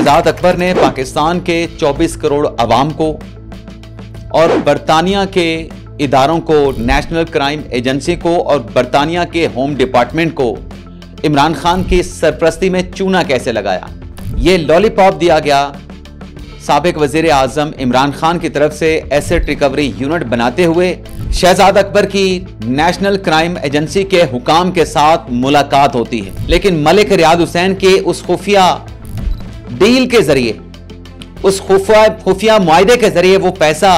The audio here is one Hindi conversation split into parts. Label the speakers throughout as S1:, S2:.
S1: शहजाद अकबर ने पाकिस्तान के 24 करोड़ अवाम को और बरतानिया के इदारों को, नेशनल क्राइम एजेंसी को और बरतानिया के होम डिपार्टमेंट को इमरान खान की सरपरस्ती में चूना कैसे लगाया। ये लॉलीपॉप दिया गया साबिक वजीर आजम इमरान खान की तरफ से एसेट रिकवरी यूनिट बनाते हुए शहजाद अकबर की नेशनल क्राइम एजेंसी के हुकाम के साथ मुलाकात होती है। लेकिन मलिक रियाद हुसैन के उस खुफिया डील के जरिए, उस खुफिया मुआहदे के जरिए वो पैसा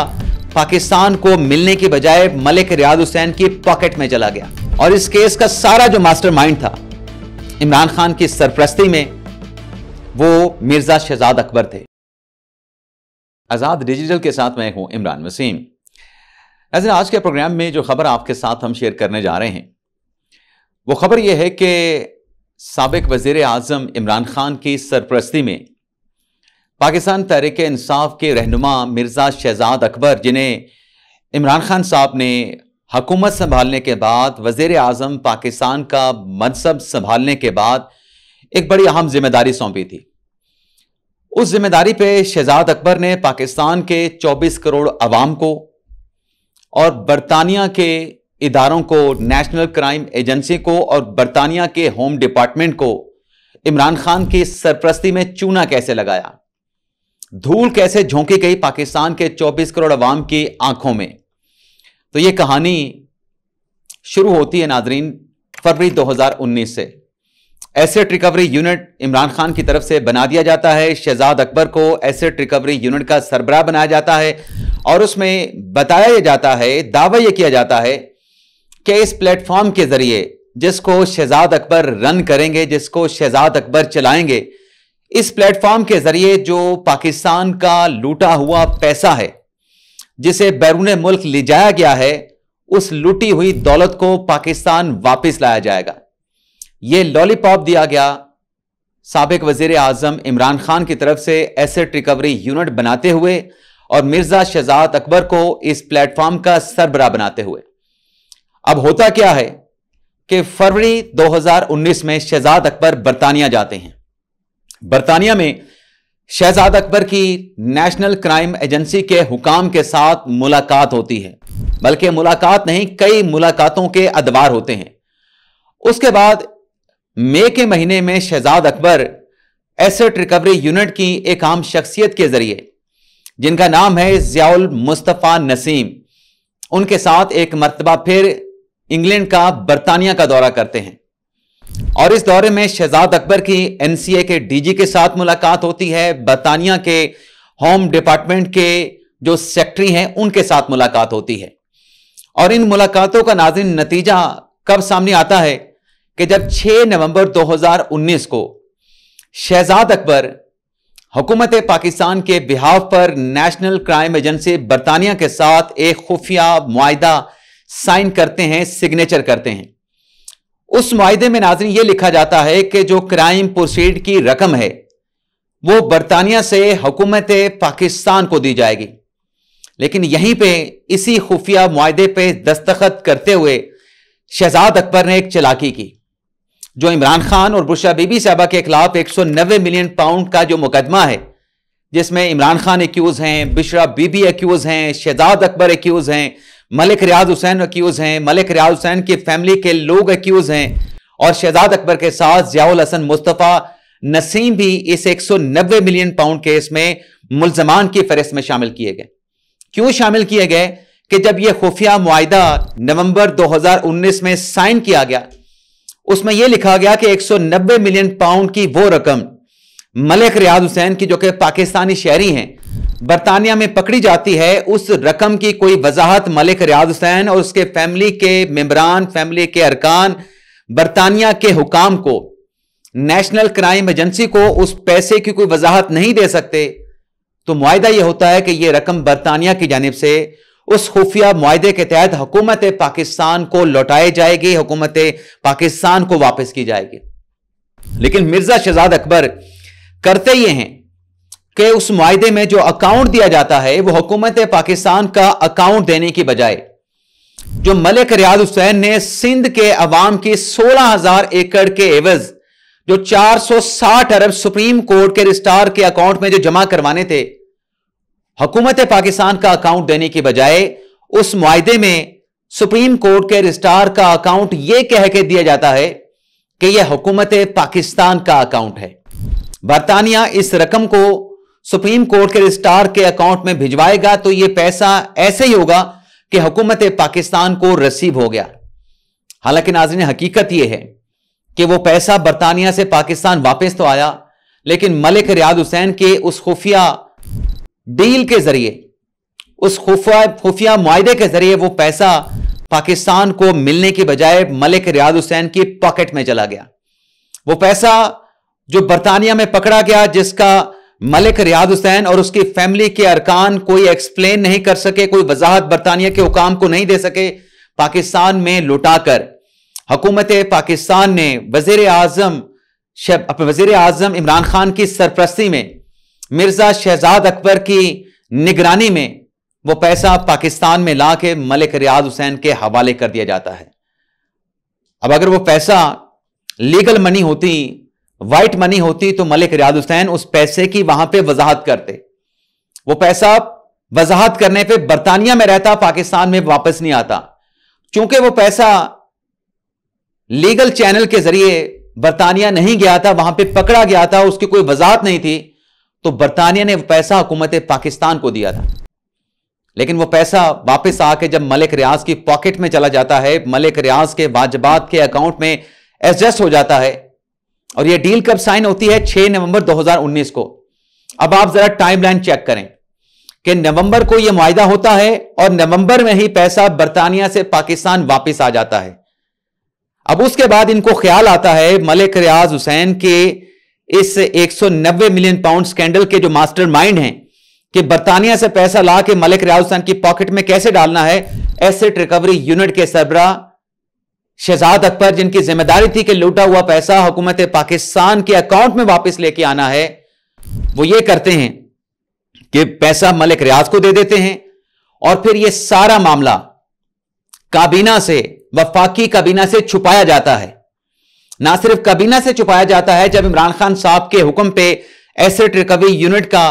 S1: पाकिस्तान को मिलने की बजाय मलिक रियाद हुसैन की पॉकेट में चला गया। और इस केस का सारा जो मास्टरमाइंड था इमरान खान की सरपरस्ती में, वो मिर्जा शहजाद अकबर थे। आजाद डिजिटल के साथ मैं हूं इमरान वसीम। ऐसे आज के प्रोग्राम में जो खबर आपके साथ हम शेयर करने जा रहे हैं वो खबर यह है कि साबिक वजीर आजम इमरान खान की सरपरस्ती में पाकिस्तान तहरीक इंसाफ के रहनुमा मिर्जा शहजाद अकबर, जिन्हें इमरान खान साहब ने हुकूमत संभालने के बाद, वजीर आजम पाकिस्तान का मनसब संभालने के बाद एक बड़ी अहम जिम्मेदारी सौंपी थी। उस जिम्मेदारी पे शहजाद अकबर ने पाकिस्तान के 24 करोड़ अवाम को और बरतानिया के इदारों को, नेशनल क्राइम एजेंसी को और बरतानिया के होम डिपार्टमेंट को इमरान खान की सरपरस्ती में चूना कैसे लगाया, धूल कैसे झोंकी गई पाकिस्तान के 24 करोड़ अवाम की आंखों में। तो यह कहानी शुरू होती है नाजरीन फरवरी 2019 से। Asset recovery unit Imran Khan की तरफ से बना दिया जाता है। शहजाद अकबर को एसेट रिकवरी यूनिट का सरबराह बनाया जाता है और उसमें बताया जाता है, दावा यह किया जाता है कि इस प्लेटफॉर्म के जरिए, जिसको शहजाद अकबर रन करेंगे, जिसको शहजाद अकबर चलाएंगे, इस प्लेटफॉर्म के जरिए जो पाकिस्तान का लूटा हुआ पैसा है, जिसे बैरून मुल्क ले जाया गया है, उस लूटी हुई दौलत को पाकिस्तान वापस लाया जाएगा। यह लॉलीपॉप दिया गया साबिक वजीर आजम इमरान खान की तरफ से एसेट रिकवरी यूनिट बनाते हुए और मिर्जा शहजाद अकबर को इस प्लेटफॉर्म का सरबराह बनाते हुए। अब होता क्या है कि फरवरी 2019 में शहजाद अकबर बरतानिया जाते हैं। बरतानिया में शहजाद अकबर की नेशनल क्राइम एजेंसी के हुकाम के साथ मुलाकात होती है, बल्कि मुलाकात नहीं, कई मुलाकातों के अदवार होते हैं। उसके बाद मई के महीने में Shahzad Akbar asset recovery unit की एक आम शख्सियत के जरिए, जिनका नाम है ज़ियाउल मुस्तफ़ा नसीम, उनके साथ एक मर्तबा फिर इंग्लैंड का बरतानिया का दौरा करते हैं। और इस दौरे में शहजाद अकबर की एनसीए के डीजी के साथ मुलाकात होती है, बरतानिया के होम डिपार्टमेंट के जो सेक्रेटरी हैं उनके साथ मुलाकात होती है। और इन मुलाकातों का नाज़रीन नतीजा कब सामने आता है कि जब 6 नवंबर 2019 को शहजाद अकबर हुकूमत पाकिस्तान के बिहाफ पर नेशनल क्राइम एजेंसी बरतानिया के साथ एक खुफिया मुआहदा साइन करते हैं, सिग्नेचर करते हैं। उस मुआहदे में नाज़रीन यह लिखा जाता है कि जो क्राइम प्रोसीड की रकम है वो बरतानिया से हुकूमत पाकिस्तान को दी जाएगी। लेकिन यहीं पे इसी खुफिया मुआहदे पे दस्तखत करते हुए शहजाद अकबर ने एक चालाकी की। जो इमरान खान और बुशरा बीबी साहबा के खिलाफ 190 मिलियन पाउंड का जो मुकदमा है, जिसमें इमरान खान एक्यूज हैं, बुशरा बीबी एक्यूज हैं, शहजाद अकबर एक्यूज हैं, मलिक रियाद हुसैन एक्यूज हैं, मलिक रियाद हुसैन की फैमिली के लोग एक्यूज हैं और शहजाद अकबर के साथ ज़ियाउल हसन मुस्तफ़ा नसीम भी इस 190 मिलियन पाउंड केस में मुल्जमान की फहरिस्त में शामिल किए गए। क्यों शामिल किए गए कि जब यह खुफिया मुआहदा नवंबर 2019 में साइन किया गया, उसमें यह लिखा गया कि 190 मिलियन पाउंड की वो रकम मलिक रियाद हुसैन की, जो कि पाकिस्तानी शहरी हैं, बरतानिया में पकड़ी जाती है। उस रकम की कोई वजाहत मलिक रियाद हुसैन और उसके फैमिली के मेंबरान, फैमिली के अरकान, बरतानिया के हुकाम को, नेशनल क्राइम एजेंसी को उस पैसे की कोई वजाहत नहीं दे सकते। तो मुआहदा यह होता है कि यह रकम बरतानिया की जानिब से उस खुफिया मुआहदे के तहत हुकूमत पाकिस्तान को लौटाई जाएगी, हुकूमत पाकिस्तान को वापस की जाएगी। लेकिन मिर्जा शहजाद अकबर करते ये हैं कि उस मुआहदे में जो अकाउंट दिया जाता है वो हुकूमत पाकिस्तान का अकाउंट देने की बजाय जो मलिक रियाद हुसैन ने सिंध के अवाम की 16,000 एकड़ के एवज जो 460 अरब सुप्रीम कोर्ट के रजिस्ट्रार के अकाउंट में जो जमा करवाने थे, हुकूमत पाकिस्तान का अकाउंट देने की बजाय उस मुआहदे में सुप्रीम कोर्ट के रजिस्ट्रार का अकाउंट यह कह के दिया जाता है कि यह हुकूमत पाकिस्तान का अकाउंट है। बरतानिया इस रकम को सुप्रीम कोर्ट के रजिस्ट्रार के अकाउंट में भिजवाएगा तो यह पैसा ऐसे ही होगा कि हुकूमत पाकिस्तान को रसीब हो गया। हालांकि नाज़रीन, हकीकत यह है कि वो पैसा बरतानिया से पाकिस्तान वापस तो आया, लेकिन मलिक रियाद हुसैन के उस खुफिया डील के जरिए, उस खुफिया मुआहदे के जरिए वो पैसा पाकिस्तान को मिलने की बजाय मलिक रियाद हुसैन की पॉकेट में चला गया। वो पैसा जो बरतानिया में पकड़ा गया, जिसका मलिक रियाद हुसैन और उसकी फैमिली के अरकान कोई एक्सप्लेन नहीं कर सके, कोई वजाहत बरतानिया के हुकाम को नहीं दे सके, पाकिस्तान में लुटाकर हुकूमत पाकिस्तान ने वजीर आजम इमरान खान की सरपरस्ती में मिर्जा शहजाद अकबर की निगरानी में वो पैसा पाकिस्तान में ला के मलिक रियाद हुसैन के हवाले कर दिया जाता है। अब अगर वो पैसा लीगल मनी होती, वाइट मनी होती, तो मलिक रियाद हुसैन उस पैसे की वहां पे वजाहत करते। वो पैसा वजाहत करने पे बरतानिया में रहता, पाकिस्तान में वापस नहीं आता। चूंकि वो पैसा लीगल चैनल के जरिए बरतानिया नहीं गया था, वहां पे पकड़ा गया था, उसकी कोई वजाहत नहीं थी, तो बरतानिया ने पैसा हुकूमत पाकिस्तान को दिया था। लेकिन वो पैसा वापस आके जब मलिक रियाज की पॉकेट में चला जाता है, मलिक रियाज के वाजबात के अकाउंट में एडजस्ट हो जाता है। और ये डील कब साइन होती है? 6 नवंबर 2019 को। अब आप जरा टाइमलाइन चेक करें कि नवंबर को यह मुआहिदा होता है और नवंबर में ही पैसा बरतानिया से पाकिस्तान वापस आ जाता है। अब उसके बाद इनको ख्याल आता है, मलिक रियाज हुसैन के इस 190 मिलियन पाउंड स्कैंडल के जो मास्टरमाइंड हैं, कि बरतानिया से पैसा ला के मलिक रियाज हुसैन की पॉकेट में कैसे डालना है। एसेट रिकवरी यूनिट के सरबराह शहजाद अकबर, जिनकी जिम्मेदारी थी कि लूटा हुआ पैसा हुकूमत पाकिस्तान के अकाउंट में वापस लेके आना है, वो ये करते हैं कि पैसा मलिक रियाज को दे देते हैं और फिर ये सारा मामला काबीना से, वफाकी काबीना से छुपाया जाता है। ना सिर्फ काबीना से छुपाया जाता है, जब इमरान खान साहब के हुक्म पे एसेट रिकवरी यूनिट का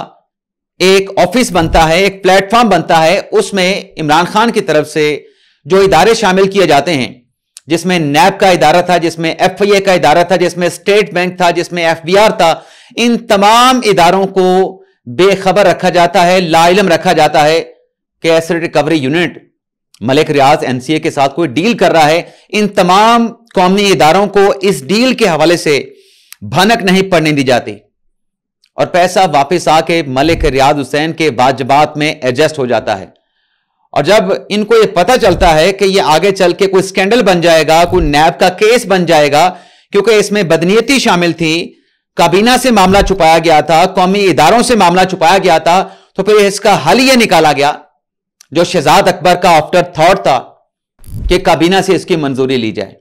S1: एक ऑफिस बनता है, एक प्लेटफॉर्म बनता है, उसमें इमरान खान की तरफ से जो इदारे शामिल किए जाते हैं, जिसमें नैब का इदारा था, जिसमें एफआईए का इदारा था, जिसमें स्टेट बैंक था, जिसमें एफबीआर था, इन तमाम इदारों को बेखबर रखा जाता है, लाइलम रखा जाता है कि एसेट रिकवरी यूनिट मलिक रियाज एनसीए के साथ कोई डील कर रहा है। इन तमाम कौमी इदारों को इस डील के हवाले से भनक नहीं पड़ने दी जाती और पैसा वापस आके मलिक रियाज हुसैन के वाजबात में एडजस्ट हो जाता है। और जब इनको यह पता चलता है कि यह आगे चल के कोई स्कैंडल बन जाएगा, कोई नैब का केस बन जाएगा, क्योंकि इसमें बदनीयती शामिल थी, काबीना से मामला छुपाया गया था, कौमी इदारों से मामला छुपाया गया था, तो फिर इसका हल यह निकाला गया, जो शहजाद अकबर का आफ्टर थॉट था, कि काबीना से इसकी मंजूरी ली जाए।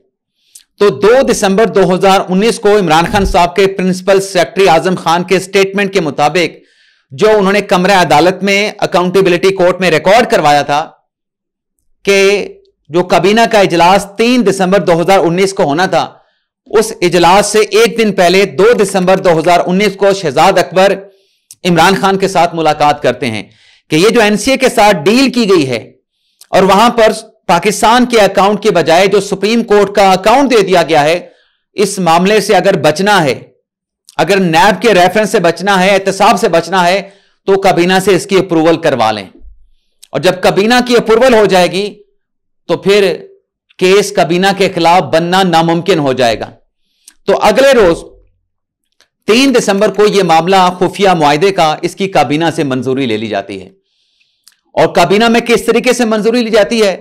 S1: तो 2 दिसंबर 2019 को इमरान खान साहब के प्रिंसिपल सेक्रेटरी आजम खान के स्टेटमेंट के मुताबिक, जो उन्होंने कमरा अदालत में अकाउंटेबिलिटी कोर्ट में रिकॉर्ड करवाया था कि जो काबीना का इजलास 3 दिसंबर 2019 को होना था, उस इजलास से एक दिन पहले 2 दिसंबर 2019 को शहजाद अकबर इमरान खान के साथ मुलाकात करते हैं कि ये जो एनसीए के साथ डील की गई है और वहां पर पाकिस्तान के अकाउंट के बजाय जो सुप्रीम कोर्ट का अकाउंट दे दिया गया है, इस मामले से अगर बचना है, अगर नैब के रेफरेंस से बचना है, एहतसाब से बचना है, तो काबीना से इसकी अप्रूवल करवा लें। और जब काबीना की अप्रूवल हो जाएगी तो फिर केस काबीना के खिलाफ बनना नामुमकिन हो जाएगा। तो अगले रोज 3 दिसंबर को यह मामला खुफिया मुआहदे का, इसकी काबीना से मंजूरी ले ली जाती है। और काबीना में किस तरीके से मंजूरी ली जाती है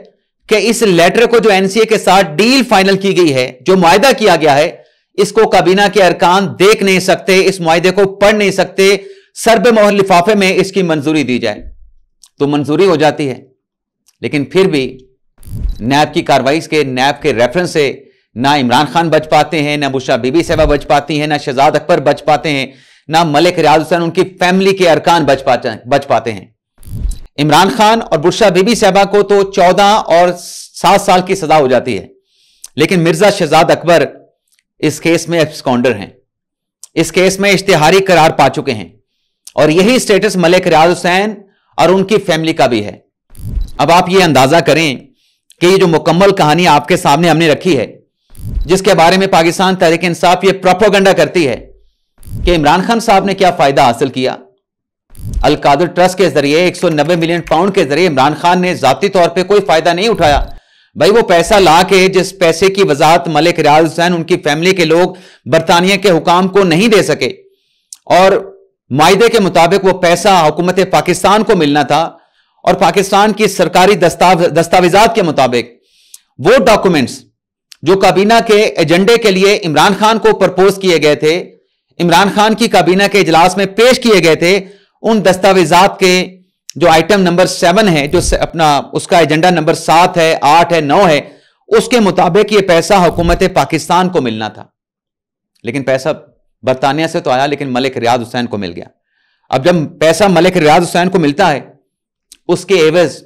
S1: कि इस लेटर को, जो एनसीए के साथ डील फाइनल की गई है, जो मुआहदा किया गया है, इसको काबीना के अरकान देख नहीं सकते, इस मुआहदे को पढ़ नहीं सकते, सरबे मोहर लिफाफे में इसकी मंजूरी दी जाए। तो मंजूरी हो जाती है, लेकिन फिर भी नैब की कार्रवाई के, नैब के रेफरेंस से ना इमरान खान बच पाते हैं, ना बुशरा बीबी साहबा बच पाती हैं, ना शहजाद अकबर बच पाते हैं, ना मलिक रियाज हुसैन, उनकी फैमिली के अरकान बच पाते हैं। इमरान खान और बुशरा बीबी साहबा को तो 14 और 7 साल की सजा हो जाती है, लेकिन मिर्जा शहजाद अकबर इस केस में एब्सकॉन्डर हैं। इस केस में इश्तिहारी करार पा चुके हैं और यही स्टेटस मलिक रियाज हुसैन और उनकी फैमिली का भी है। अब आप ये अंदाजा करें कि ये जो मुकम्मल कहानी आपके सामने हमने रखी है, जिसके बारे में पाकिस्तान तहरीक इंसाफ ये प्रोपेगेंडा करती है कि इमरान खान साहब ने क्या फायदा हासिल किया। अल कादर ट्रस्ट के जरिए 190 मिलियन पाउंड के जरिए इमरान खान ने जाती तौर पे कोई फायदा नहीं उठाया। भाई वो पैसा ला के, जिस पैसे की वजाहत मलिक रियाज हुसैन उनकी फैमिली के लोग बरतानिया के हुकाम को नहीं दे सके और मायदे के मुताबिक वो पैसा हुकूमत पाकिस्तान को मिलना था और पाकिस्तान की सरकारी दस्तावेजात के मुताबिक वो डॉक्यूमेंट्स जो काबीना के एजेंडे के लिए इमरान खान को प्रपोज किए गए थे, इमरान खान की काबीना के इजलास में पेश किए गए थे, उन दस्तावेजात के जो आइटम नंबर 7 है, जो अपना उसका एजेंडा नंबर 7 है, 8 है, 9 है, उसके मुताबिक ये पैसा हुकूमत पाकिस्तान को मिलना था। लेकिन पैसा बरतानिया से तो आया, लेकिन मलिक रियाज हुसैन को मिल गया। अब जब पैसा मलिक रियाज हुसैन को मिलता है, उसके एवज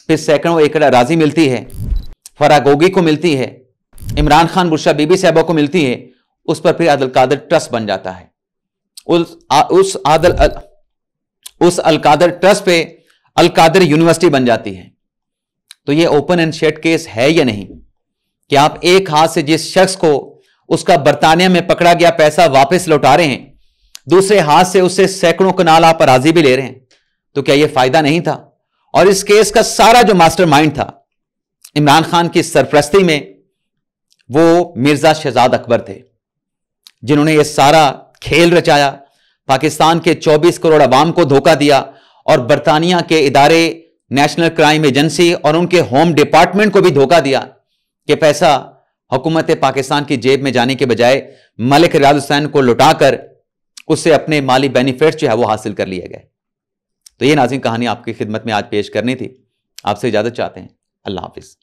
S1: फिर सैकड़ों एकड़ अराजी मिलती है, फरागोगी को मिलती है, इमरान खान बुरशा बीबी साहबा को मिलती है, उस पर फिर अल कादर ट्रस्ट बन जाता है। उस अल कादर ट्रस्ट पे अल कादर यूनिवर्सिटी बन जाती है। तो ये ओपन एंड शट केस है या नहीं कि आप एक हाथ से जिस शख्स को उसका बरतानिया में पकड़ा गया पैसा वापस लौटा रहे हैं, दूसरे हाथ से उससे सैकड़ों कनाल आप अराजी भी ले रहे हैं, तो क्या यह फायदा नहीं था? और इस केस का सारा जो मास्टरमाइंड था इमरान खान की सरपरस्ती में, वो मिर्जा शहजाद अकबर थे, जिन्होंने यह सारा खेल रचाया, पाकिस्तान के 24 करोड़ अवाम को धोखा दिया और बरतानिया के इदारे नेशनल क्राइम एजेंसी और उनके होम डिपार्टमेंट को भी धोखा दिया कि पैसा हुकूमत पाकिस्तान की जेब में जाने के बजाय मलिक रियाज हुसैन को लौटाकर उससे अपने माली बेनिफिट जो है वो हासिल कर लिए गए। तो ये नाज़रीन कहानी आपकी खिदमत में आज पेश करनी थी। आपसे इजाजत चाहते हैं। अल्लाह हाफिज।